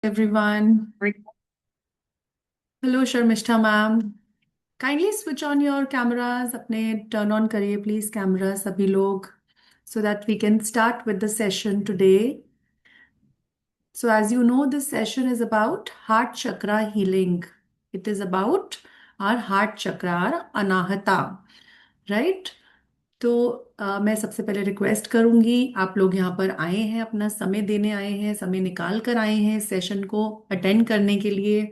Everyone. Hello, Sharmishta ma'am. Kindly switch on your cameras. अपने turn on करिए please camera सभी लोग so that we can start with the session today. So as you know, this session is about heart chakra healing. It is about our heart chakra, our anahata, right? तो मैं सबसे पहले request करूंगी, आप लोग यहाँ पर आए हैं, अपना समय देने आए हैं, समय निकाल कर आए हैं सेशन को अटेंड करने के लिए।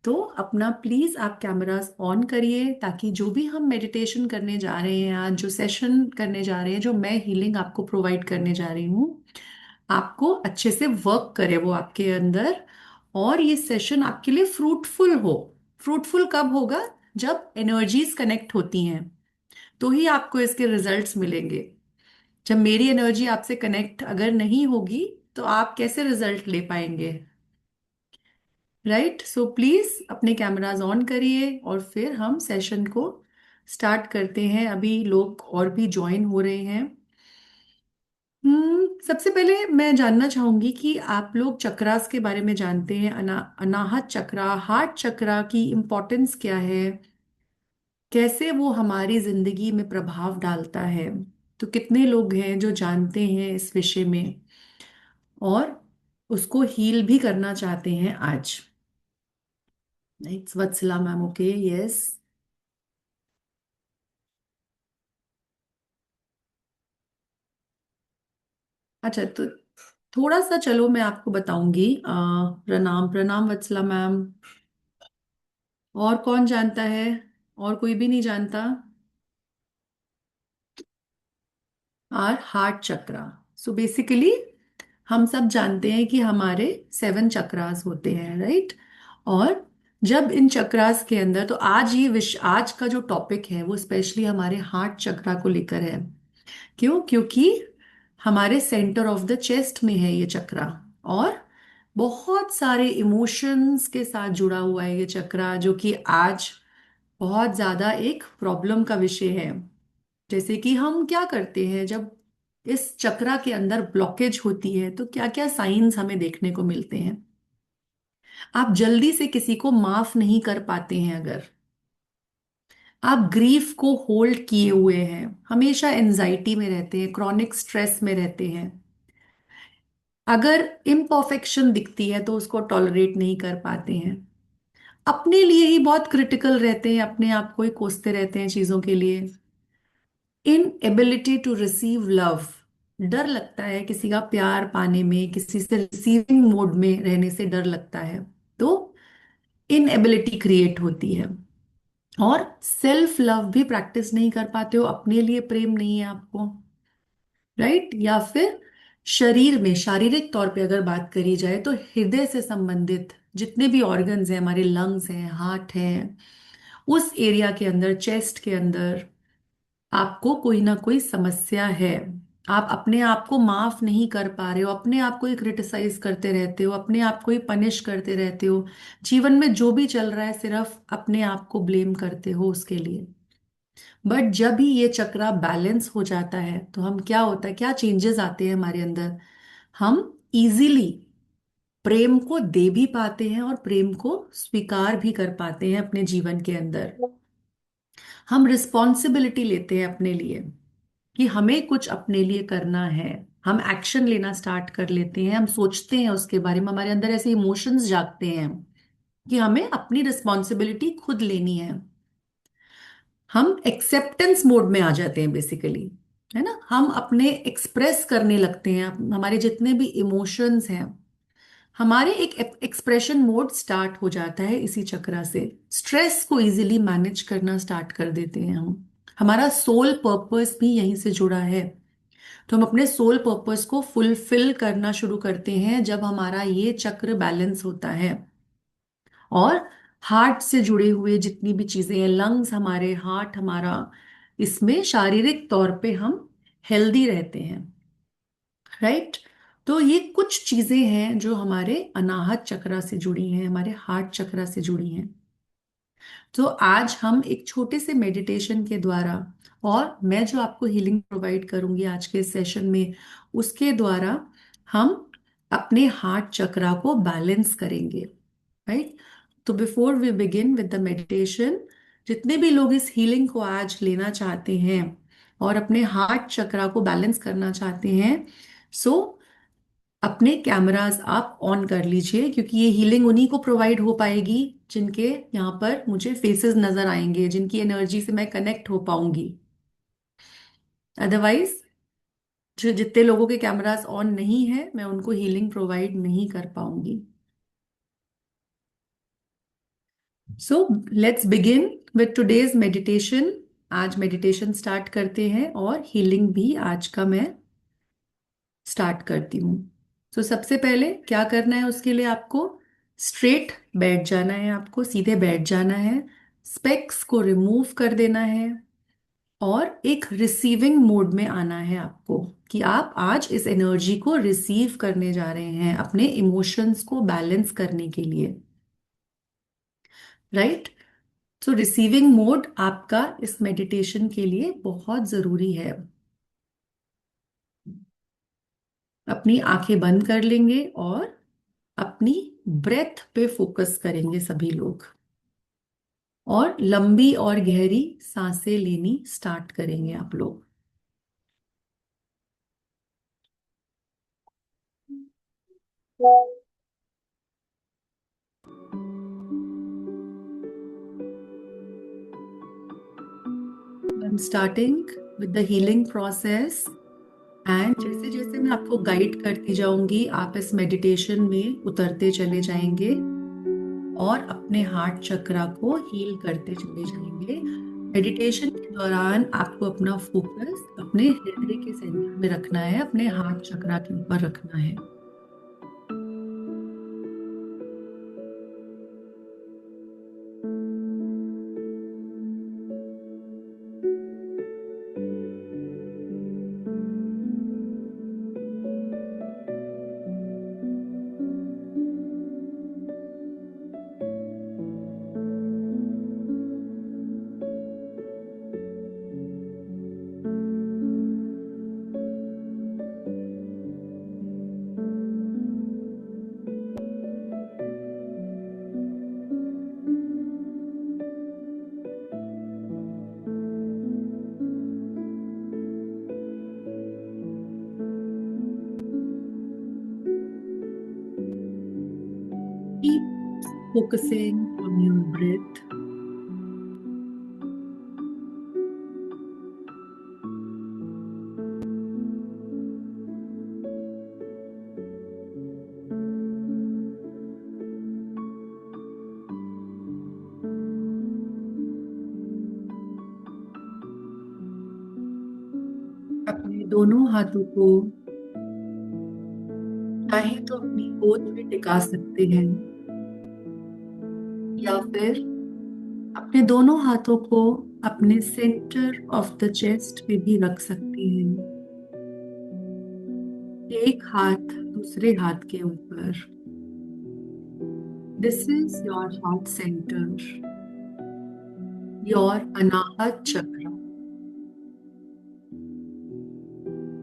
तो अपना प्लीज आप कैमरास ऑन करिए ताकि जो भी हम मेडिटेशन करने जा रहे हैं, आज जो सेशन करने जा रहे हैं, जो मैं हीलिंग आपको प्रोवाइड करने जा रही हूँ, आपको अच्छे से वर्क करे वो आपके अंदर, और ये सेशन आपके लिए फ्रूटफुल हो। फ्रूटफुल कब होगा? जब एनर्जीज कनेक्ट होती हैं तो ही आपको इसके रिजल्ट्स मिलेंगे। जब मेरी एनर्जी आपसे कनेक्ट अगर नहीं होगी तो आप कैसे रिजल्ट ले पाएंगे? राइट, सो प्लीज अपने कैमराज ऑन करिए और फिर हम सेशन को स्टार्ट करते हैं। अभी लोग और भी ज्वाइन हो रहे हैं। सबसे पहले मैं जानना चाहूंगी कि आप लोग चक्रास के बारे में जानते हैं? अनाहत चक्रा, हार्ट चक्रा की इम्पोर्टेंस क्या है, कैसे वो हमारी जिंदगी में प्रभाव डालता है? तो कितने लोग हैं जो जानते हैं इस विषय में और उसको हील भी करना चाहते हैं आज? It's Vatsala ma'am, okay, yes. अच्छा, तो थोड़ा सा चलो मैं आपको बताऊंगी। प्रणाम प्रणाम वत्सला मैम। और कौन जानता है? और कोई भी नहीं जानता? और हार्ट चक्रा, सो बेसिकली हम सब जानते हैं कि हमारे 7 चक्रास होते हैं, राइट? और जब इन चक्रास के अंदर, तो आज ये आज का जो टॉपिक है वो स्पेशली हमारे हार्ट चक्रा को लेकर है। क्यों? क्योंकि हमारे सेंटर ऑफ द चेस्ट में है ये चक्रा, और बहुत सारे इमोशंस के साथ जुड़ा हुआ है ये चक्रा, जो कि आज बहुत ज्यादा एक प्रॉब्लम का विषय है। जैसे कि हम क्या करते हैं जब इस चक्रा के अंदर ब्लॉकेज होती है, तो क्या क्या साइंस हमें देखने को मिलते हैं? आप जल्दी से किसी को माफ नहीं कर पाते हैं, अगर आप ग्रीफ को होल्ड किए हुए हैं, हमेशा एंजाइटी में रहते हैं, क्रॉनिक स्ट्रेस में रहते हैं, अगर इम्परफेक्शन दिखती है तो उसको टॉलरेट नहीं कर पाते हैं, अपने लिए ही बहुत क्रिटिकल रहते हैं, अपने आप को ही कोसते रहते हैं चीजों के लिए, इन एबिलिटी टू रिसीव लव, डर लगता है किसी का प्यार पाने में, किसी से रिसीविंग मोड में रहने से डर लगता है, तो इन एबिलिटी क्रिएट होती है। और सेल्फ लव भी प्रैक्टिस नहीं कर पाते हो, अपने लिए प्रेम नहीं है आपको, राइट? या फिर शरीर में शारीरिक तौर पे अगर बात करी जाए तो हृदय से संबंधित जितने भी ऑर्गन्स हैं, हमारे लंग्स हैं, हार्ट हैं, उस एरिया के अंदर, चेस्ट के अंदर आपको कोई ना कोई समस्या है। आप अपने आप को माफ नहीं कर पा रहे हो, अपने आप को ही क्रिटिसाइज करते रहते हो, अपने आप को ही पनिश करते रहते हो, जीवन में जो भी चल रहा है सिर्फ अपने आप को ब्लेम करते हो उसके लिए। बट जब भी ये चक्रा बैलेंस हो जाता है तो हम क्या होता है, क्या चेंजेस आते हैं हमारे अंदर? हम इजीली प्रेम को दे भी पाते हैं और प्रेम को स्वीकार भी कर पाते हैं अपने जीवन के अंदर। हम रिस्पॉन्सिबिलिटी लेते हैं अपने लिए कि हमें कुछ अपने लिए करना है, हम एक्शन लेना स्टार्ट कर लेते हैं, हम सोचते हैं उसके बारे में, हमारे अंदर ऐसे इमोशंस जागते हैं कि हमें अपनी रिस्पॉन्सिबिलिटी खुद लेनी है। हम एक्सेप्टेंस मोड में आ जाते हैं बेसिकली, है ना? हम अपने एक्सप्रेस करने लगते हैं हमारे जितने भी इमोशंस हैं, हमारे एक एक्सप्रेशन मोड स्टार्ट हो जाता है इसी चक्रा से। स्ट्रेस को इजीली मैनेज करना स्टार्ट कर देते हैं हम। हमारा सोल पर्पस भी यहीं से जुड़ा है, तो हम अपने सोल पर्पस को फुलफिल करना शुरू करते हैं जब हमारा ये चक्र बैलेंस होता है। और हार्ट से जुड़े हुए जितनी भी चीजें हैं, लंग्स हमारे, हार्ट हमारा, इसमें शारीरिक तौर पे हम हेल्दी रहते हैं, राइट? तो ये कुछ चीजें हैं जो हमारे अनाहत चक्रा से जुड़ी हैं, हमारे हार्ट चक्रा से जुड़ी हैं। तो आज हम एक छोटे से मेडिटेशन के द्वारा, और मैं जो आपको हीलिंग प्रोवाइड करूंगी आज के सेशन में, उसके द्वारा हम अपने हार्ट चक्रा को बैलेंस करेंगे, राइट? तो before we begin with the meditation, जितने भी लोग इस हीलिंग को आज लेना चाहते हैं और अपने हार्ट चक्रा को बैलेंस करना चाहते हैं, सो अपने कैमरास आप ऑन कर लीजिए, क्योंकि ये हीलिंग उन्हीं को प्रोवाइड हो पाएगी जिनके यहाँ पर मुझे फेसेस नजर आएंगे, जिनकी एनर्जी से मैं कनेक्ट हो पाऊंगी। अदरवाइज जो जितने लोगों के कैमरास ऑन नहीं है, मैं उनको हीलिंग प्रोवाइड नहीं कर पाऊंगी। So let's begin with today's meditation. आज मेडिटेशन स्टार्ट करते हैं और हीलिंग भी आज का मैं स्टार्ट करती हूँ। तो सबसे पहले क्या करना है, उसके लिए आपको स्ट्रेट बैठ जाना है, आपको सीधे बैठ जाना है, स्पेक्स को रिमूव कर देना है और एक रिसीविंग मोड में आना है आपको, कि आप आज इस एनर्जी को रिसीव करने जा रहे हैं अपने इमोशंस को बैलेंस करने के लिए, राइट? सो रिसीविंग मोड आपका इस मेडिटेशन के लिए बहुत जरूरी है। अपनी आंखें बंद कर लेंगे और अपनी ब्रेथ पे फोकस करेंगे सभी लोग, और लंबी और गहरी सांसें लेनी स्टार्ट करेंगे आप लोग। I am starting with the healing process, and जैसे जैसे मैं आपको गाइड करती जाऊंगी, आप इस मेडिटेशन में उतरते चले जाएंगे और अपने हार्ट चक्रा को हील करते चले जाएंगे। मेडिटेशन के दौरान आपको अपना फोकस अपने हृदय के सेंटर में रखना है, अपने हार्ट चक्रा के ऊपर रखना है। Keep focusing on your breath. अपने दोनों हाथों को चाहे तो अपनी गोद में टिका सकते हैं, या फिर अपने दोनों हाथों को अपने सेंटर ऑफ द चेस्ट पे भी रख सकते हैं, एक हाथ दूसरे हाथ के ऊपर। This is your heart centre, your Anahata chakra.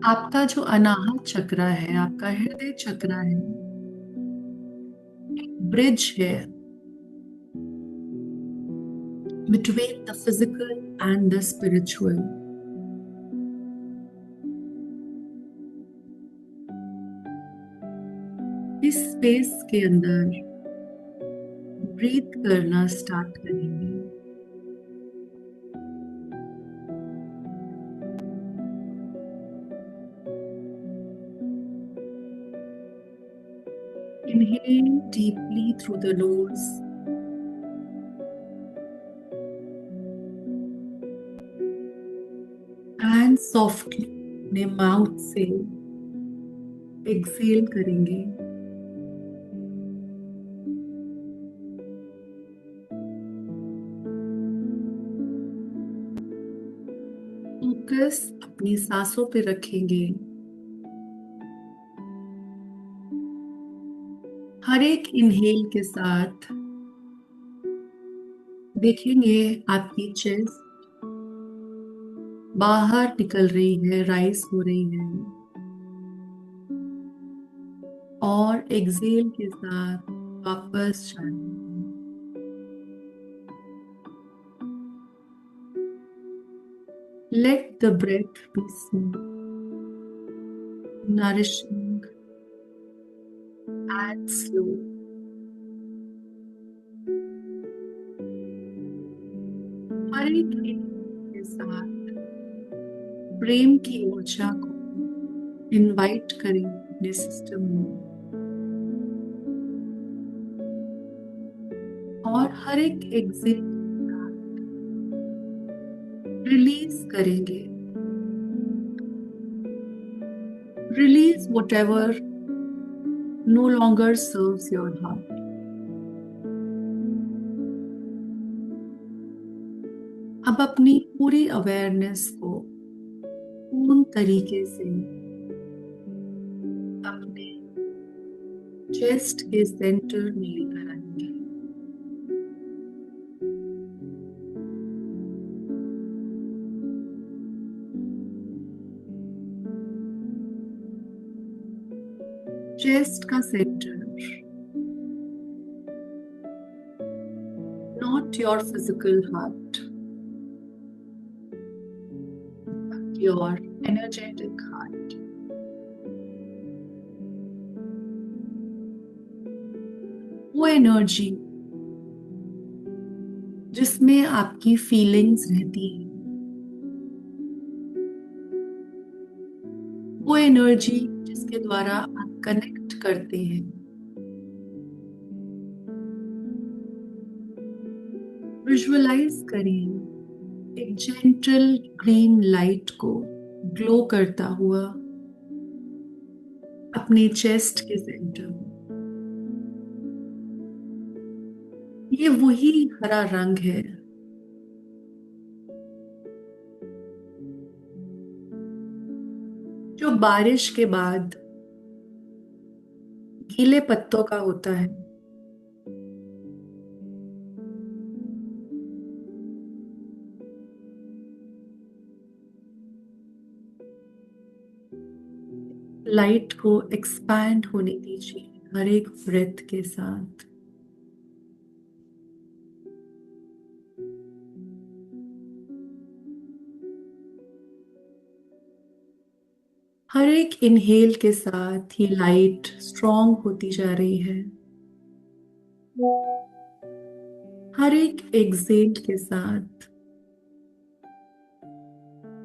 आपका जो अनाहत चक्र है, आपका हृदय चक्र है, ब्रिज है between the physical and the spiritual. इस स्पेस के अंदर ब्रीथ करना स्टार्ट करेंगे। Inhale deeply through the nose and softly अपने माउथ से एक्सेल करेंगे। फोकस अपनी सांसों पे रखेंगे। हर एक इनहेल के साथ देखेंगे आपकी चेस्ट बाहर निकल रही है, राइज हो रही है, और एक्सेल के साथ वापस जाना। Let the breath be smooth, nourishing and slow. हर एक के साथ प्रेम की ऊर्जा को इनवाइट करें अपने सिस्टम में, और हर एक एग्जिट रिलीज करेंगे। Release whatever no longer serves your heart. अब अपनी पूरी अवेयरनेस को पूर्ण तरीके से अपने चेस्ट के सेंटर में लेकर आएंगे। चेस्ट का centre, not your physical heart, your energetic heart. वो एनर्जी जिसमें आपकी फीलिंग्स रहती हैं, वो एनर्जी जिसके द्वारा आप कनेक्ट करते हैं। विजुअलाइज करिए एक जेंटल ग्रीन लाइट को ग्लो करता हुआ अपने चेस्ट के सेंटर में। ये वही हरा रंग है जो बारिश के बाद गीले पत्तों का होता है। लाइट को एक्सपैंड होने दीजिए हर एक ब्रेथ के साथ। हर एक इनहेल के साथ ये लाइट स्ट्रॉन्ग होती जा रही है। हर एक एक्सेल के साथ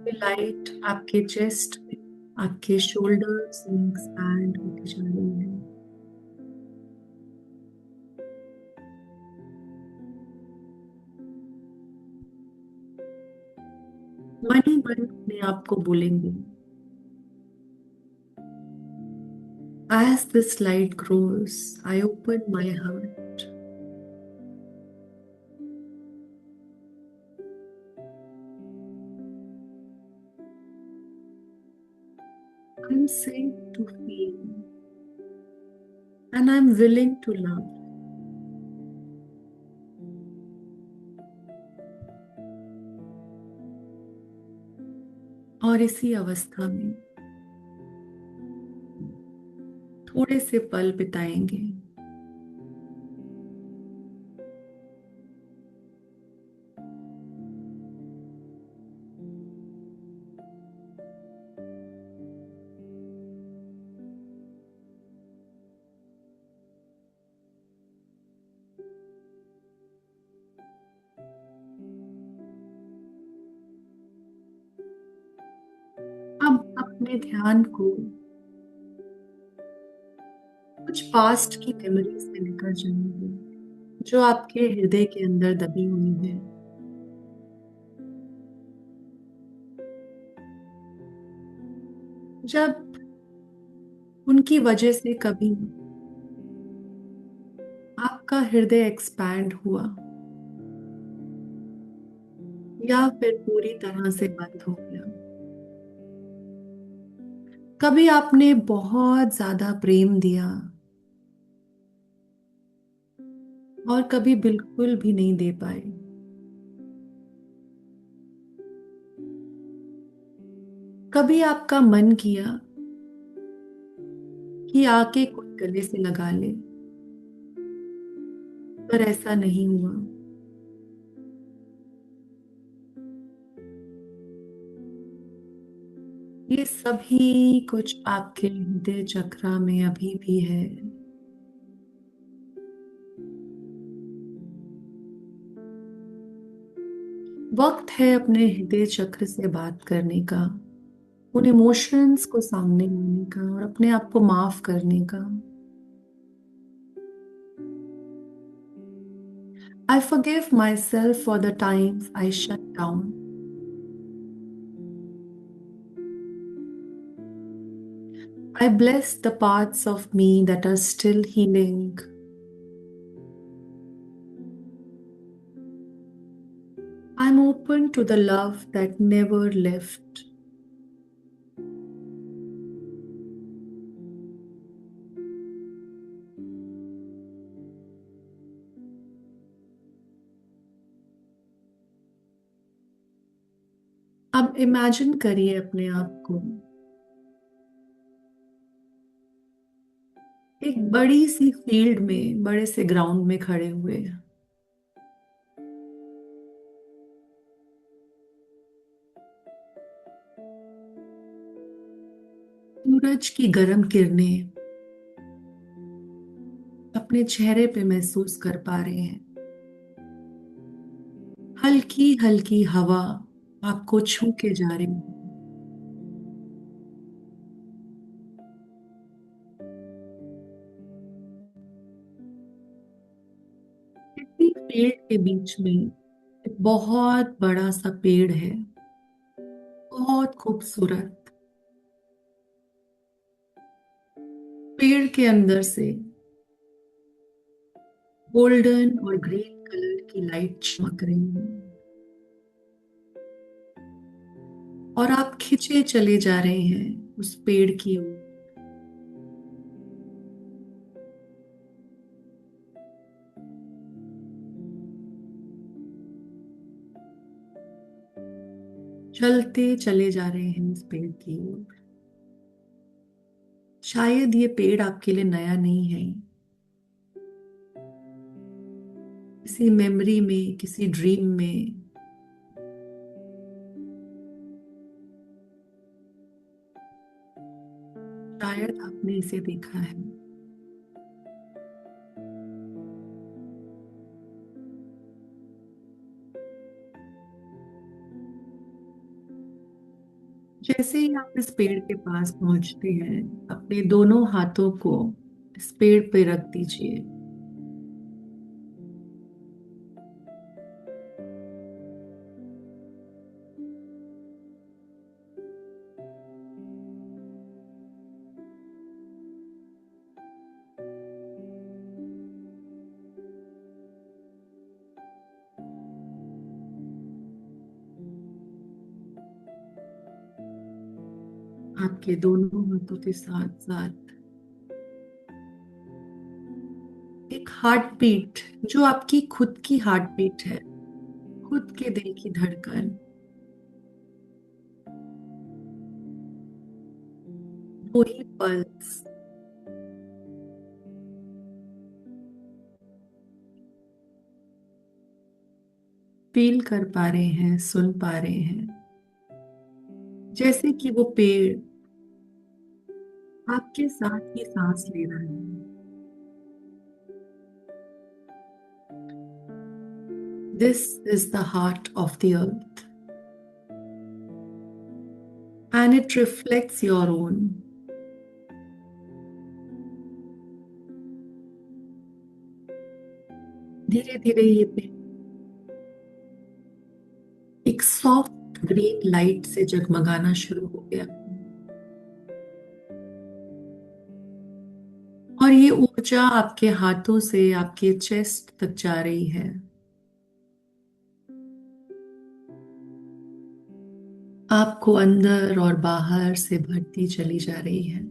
ये लाइट आपके चेस्ट में, आपके शोल्डर्स में एक्सपैंड होती जा रही है। मन ही मन अपने आप को बोलेंगे, as this light grows, I open my heart. I'm safe to feel and I'm willing to love. और इसी अवस्था में थोड़े से पल बिताएंगे। अब अपने ध्यान को कुछ पास्ट की मेमोरीज में लेकर जाएंगे जो आपके हृदय के अंदर दबी हुई है। जब उनकी वजह से कभी आपका हृदय एक्सपैंड हुआ या फिर पूरी तरह से बंद हो गया। कभी आपने बहुत ज्यादा प्रेम दिया और कभी बिल्कुल भी नहीं दे पाए। कभी आपका मन किया कि आके कोई गले से लगा ले, पर ऐसा नहीं हुआ। ये सभी कुछ आपके हृदय चक्र में अभी भी है। वक्त है अपने हृदय चक्र से बात करने का, उन इमोशंस को सामने लाने का और अपने आप को माफ करने का। I forgive myself for the times I shut down. I bless the parts of me that are still healing. I'm open to the love that never left. अब इमेजिन करिए अपने आप को एक बड़ी सी फील्ड में, बड़े से ग्राउंड में खड़े हुए। सूरज की गर्म किरणें अपने चेहरे पे महसूस कर पा रहे हैं। हल्की हल्की हवा आपको छू के जा रही है। इसी पेड़ के बीच में एक बहुत बड़ा सा पेड़ है, बहुत खूबसूरत। पेड़ के अंदर से गोल्डन और ग्रीन कलर की लाइट चमक रही है और आप खिंचे चले जा रहे हैं उस पेड़ की ओर। चलते चले जा रहे हैं उस पेड़ की ओर। शायद ये पेड़ आपके लिए नया नहीं है। किसी मेमोरी में, किसी ड्रीम में शायद आपने इसे देखा है। जैसे ही आप इस पेड़ के पास पहुंचते हैं, अपने दोनों हाथों को इस पेड़ पे रख दीजिए। आपके दोनों हाथों के साथ साथ एक हार्ट बीट, जो आपकी खुद की हार्ट बीट है, खुद के दिल की धड़कन, वही पल्स फील कर पा रहे हैं, सुन पा रहे हैं। जैसे कि वो पेड़ आपके साथ ही सांस ले रहा है। This is the heart of the earth and it reflects your own. धीरे धीरे ये पेड़ एक सॉफ्ट ग्रीन लाइट से जगमगाना शुरू हो गया और ये ऊर्जा आपके हाथों से आपके चेस्ट तक जा रही है। आपको अंदर और बाहर से भरती चली जा रही है।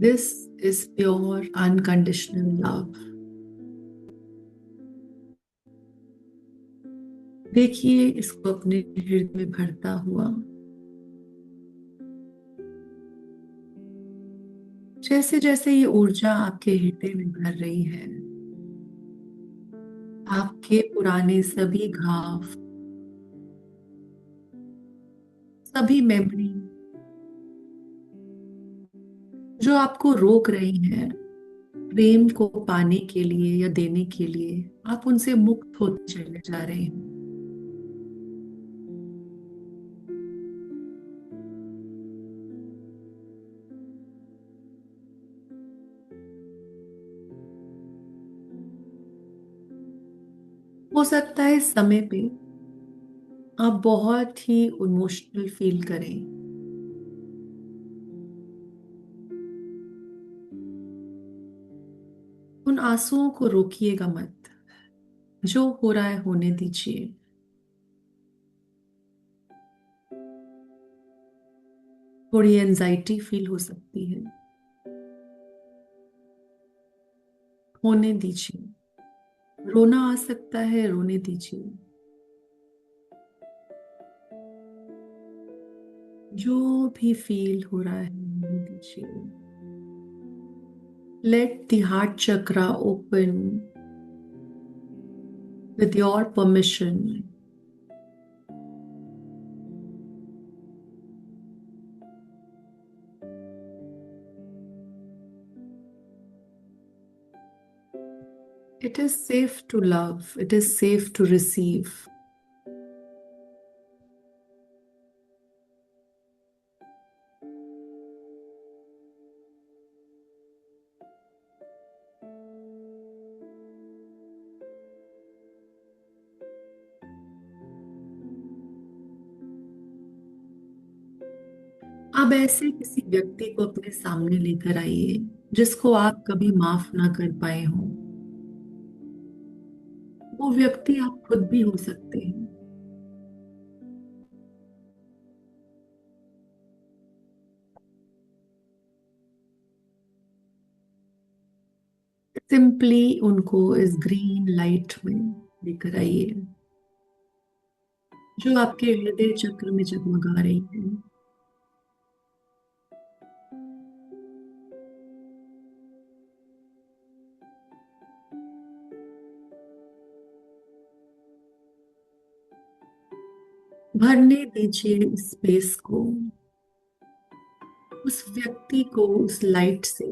This is pure unconditional love. देखिए इसको अपने हृदय में भरता हुआ। जैसे जैसे ये ऊर्जा आपके हृदय में भर रही है, आपके पुराने सभी घाव, सभी मेमोरी जो आपको रोक रही हैं प्रेम को पाने के लिए या देने के लिए, आप उनसे मुक्त होते चले जा रहे हैं। हो सकता है इस समय पे आप बहुत ही इमोशनल फील करें। उन आंसुओं को रोकिएगा मत। जो हो रहा है होने दीजिए। थोड़ी एंजाइटी फील हो सकती है, होने दीजिए। रोना आ सकता है, रोने दीजिए। जो भी फील हो रहा है होने दीजिए। Let the heart chakra open with your permission. It is safe to love, it is safe to receive. अब ऐसे किसी व्यक्ति को अपने सामने लेकर आइए जिसको आप कभी माफ ना कर पाए हो। वो व्यक्ति आप खुद भी हो सकते हैं। सिंपली उनको इस ग्रीन लाइट में लेकर आइए जो आपके हृदय चक्र में जगमगा रही है। भरने दीजिए इस स्पेस को, उस व्यक्ति को उस लाइट से।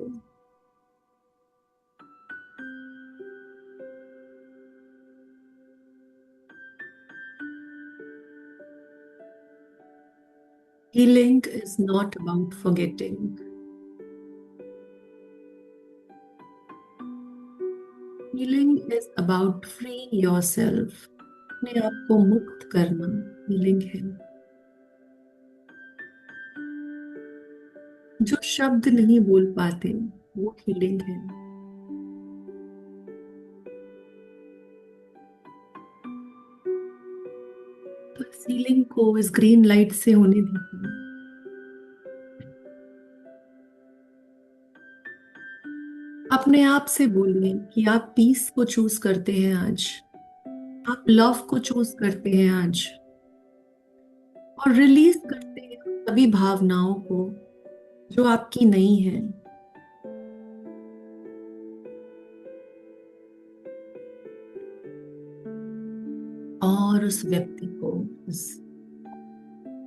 Healing is not about forgetting. Healing is about freeing yourself. अपने आप को मुक्त करना हीलिंग है। जो शब्द नहीं बोल पाते वो हीलिंग है। तो इस हीलिंग को इस ग्रीन लाइट से होने दीजिए। अपने आप से बोलिए कि आप पीस को चूज करते हैं आज। आप लव को चूज करते हैं आज। और रिलीज करते हैं सभी भावनाओं को जो आपकी नहीं है। और उस व्यक्ति को उस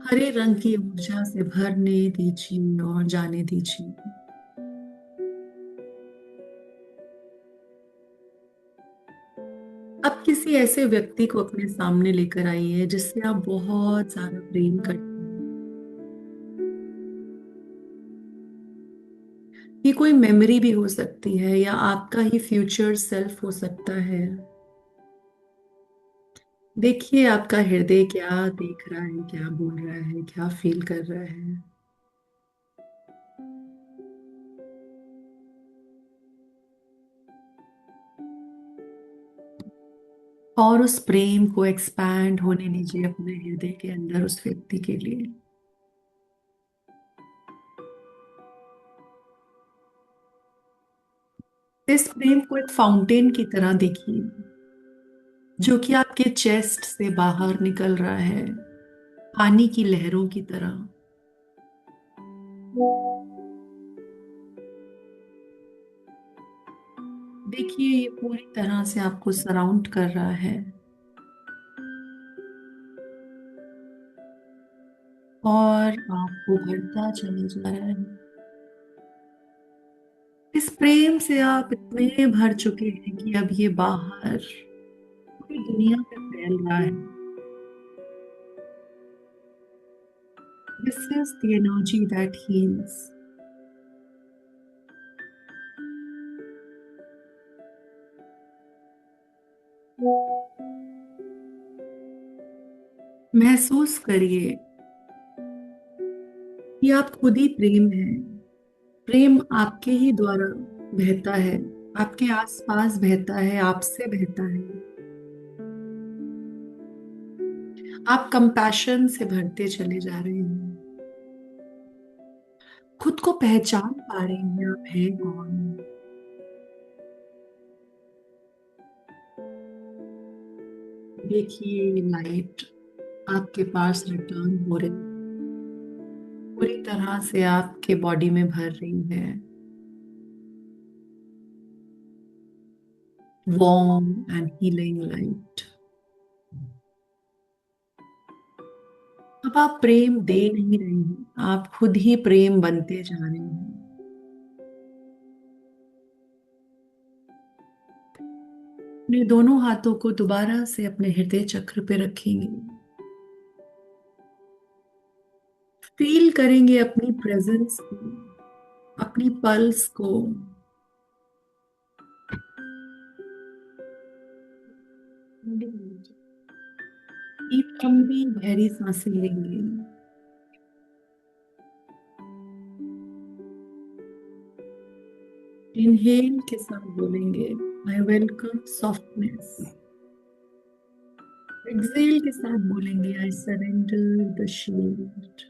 हरे रंग की ऊर्जा से भरने दीजिए और जाने दीजिए। अब किसी ऐसे व्यक्ति को अपने सामने लेकर आइए जिससे आप बहुत ज्यादा प्रेम करते हैं। ये कोई मेमोरी भी हो सकती है या आपका ही फ्यूचर सेल्फ हो सकता है। देखिए आपका हृदय क्या देख रहा है, क्या बोल रहा है, क्या फील कर रहा है। और उस प्रेम को एक्सपैंड होने दीजिए अपने हृदय के अंदर उस व्यक्ति के लिए। इस प्रेम को एक फाउंटेन की तरह देखिए जो कि आपके चेस्ट से बाहर निकल रहा है, पानी की लहरों की तरह। देखिए ये पूरी तरह से आपको सराउंड कर रहा है और आपको भरता चला जा रहा है। इस प्रेम से आप इतने भर चुके हैं कि अब ये बाहर पूरी दुनिया में फैल रहा है। This is the energy that heels. महसूस करिए कि आप खुद ही प्रेम हैं। प्रेम आपके ही द्वारा बहता है, आपके आसपास बहता है, आपसे बहता है। आप कंपैशन से भरते चले जा रहे हैं। खुद को पहचान पा रहे हैं आप हैं कौन। देखिए लाइट आपके पास रिटर्न हो रही, पूरी तरह से आपके बॉडी में भर रही है। Warm and healing light. अब आप प्रेम दे नहीं रहे हैं, आप खुद ही प्रेम बनते जा रहे हैं। अपने दोनों हाथों को दोबारा से अपने हृदय चक्र पे रखेंगे। फील करेंगे अपनी प्रेजेंस को, अपनी पल्स को। एक लंबी गहरी सांसें लेंगे। इनहेल के साथ बोलेंगे आई वेलकम सॉफ्टनेस। एक्सेल के साथ बोलेंगे आई सरेंडर द शील्ड।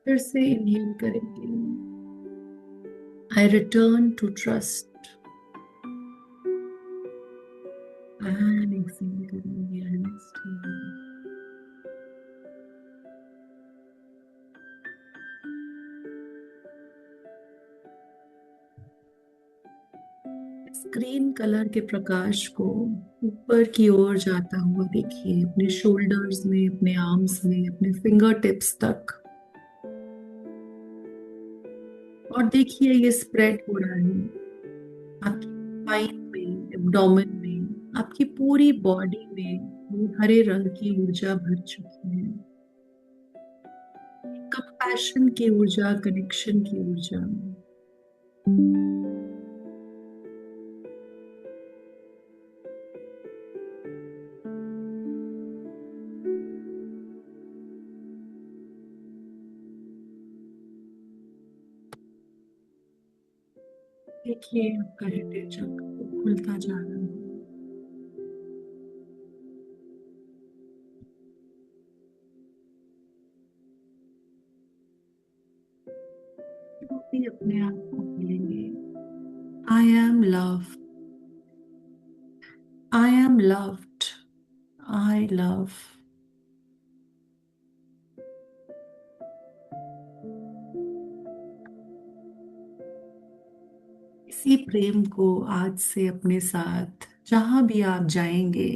फिर से इनहेल करेंगे I return to trust. And exhale करेंगे आई स्टिल। स्क्रीन कलर के प्रकाश को ऊपर की ओर जाता हुआ देखिए, अपने शोल्डर्स में, अपने आर्म्स में, अपने फिंगर टिप्स तक। और देखिए ये स्प्रेड हो रहा है आपकी स्पाइन में, एब्डोमेन में, आपकी पूरी बॉडी में। वो हरे रंग की ऊर्जा भर चुकी है। कंपैशन की ऊर्जा, कनेक्शन की ऊर्जा। देखिए आपका हृदय चक्र खुलता जा रहा है। भी अपने आप को बोलेंगे I am love, I am loved, I love. इसी प्रेम को आज से अपने साथ जहां भी आप जाएंगे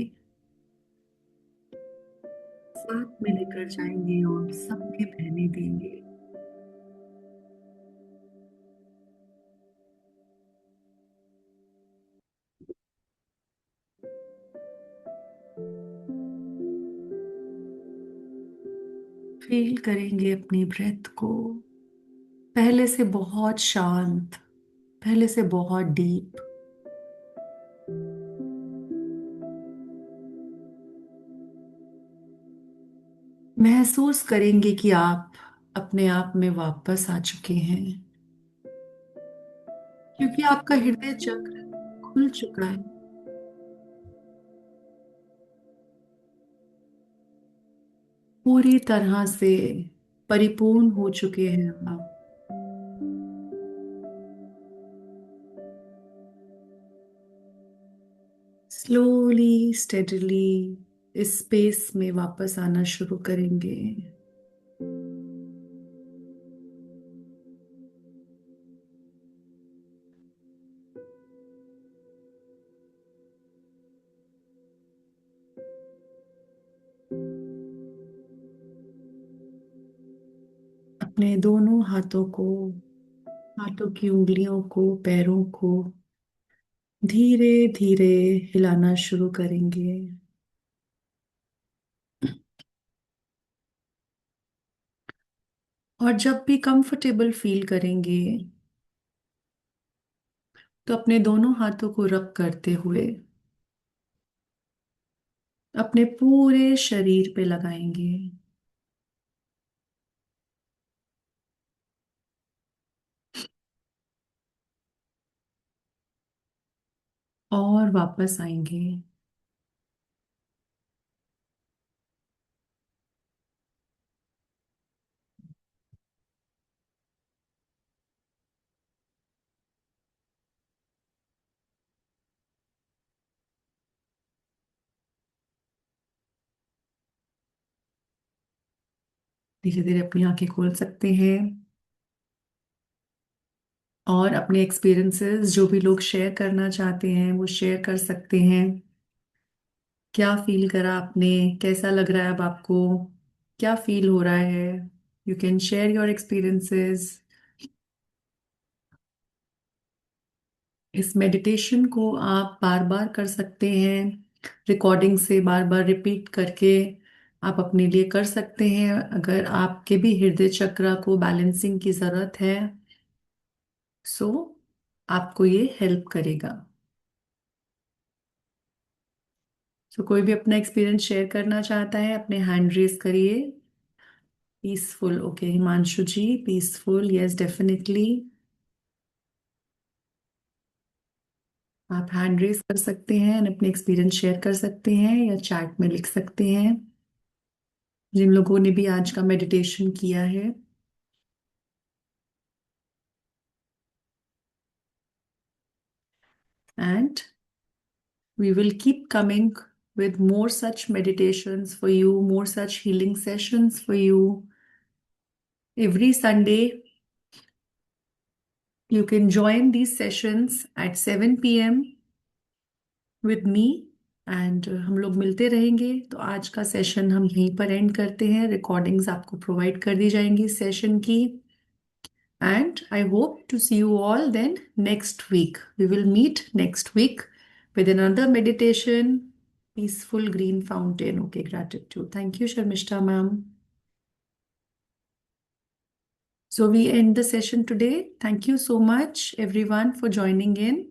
साथ में लेकर जाएंगे और सबके बहने देंगे। फील करेंगे अपनी ब्रेथ को, पहले से बहुत शांत, पहले से बहुत डीप। महसूस करेंगे कि आप अपने आप में वापस आ चुके हैं, क्योंकि आपका हृदय चक्र खुल चुका है। पूरी तरह से परिपूर्ण हो चुके हैं आप। स्लोली स्टेडली इस स्पेस में वापस आना शुरू करेंगे। अपने दोनों हाथों को, हाथों की उंगलियों को, पैरों को धीरे धीरे हिलाना शुरू करेंगे। और जब भी कंफर्टेबल फील करेंगे तो अपने दोनों हाथों को रब करते हुए अपने पूरे शरीर पे लगाएंगे। और वापस आएंगे। धीरे धीरे अपनी आंखें खोल सकते हैं और अपने एक्सपीरियंसेस जो भी लोग शेयर करना चाहते हैं वो शेयर कर सकते हैं। क्या फील करा आपने, कैसा लग रहा है अब आपको, क्या फील हो रहा है? You can share your experiences. इस मेडिटेशन को आप बार बार कर सकते हैं, रिकॉर्डिंग से बार बार रिपीट करके आप अपने लिए कर सकते हैं। अगर आपके भी हृदय चक्र को बैलेंसिंग की जरूरत है सो आपको ये हेल्प करेगा। सो कोई भी अपना एक्सपीरियंस शेयर करना चाहता है अपने हैंड रेस करिए। पीसफुल, ओके हिमांशु जी, पीसफुल, यस डेफिनेटली। आप हैंड रेस कर सकते हैं और अपने एक्सपीरियंस शेयर कर सकते हैं या चैट में लिख सकते हैं जिन लोगों ने भी आज का मेडिटेशन किया है। And we will keep coming with more such meditations for you, more such healing sessions for you. Every Sunday, you can join these sessions at 7 p.m. with me and हम लोग मिलते रहेंगे। तो आज का सेशन हम यहीं पर एंड करते हैं। रिकॉर्डिंग्स आपको प्रोवाइड कर दी जाएंगी सेशन की। And I hope to see you all then next week. We will meet next week with another meditation, peaceful green fountain. Okay, gratitude. Thank you, Sharmishta ma'am. So we end the session today. Thank you so much, everyone, for joining in.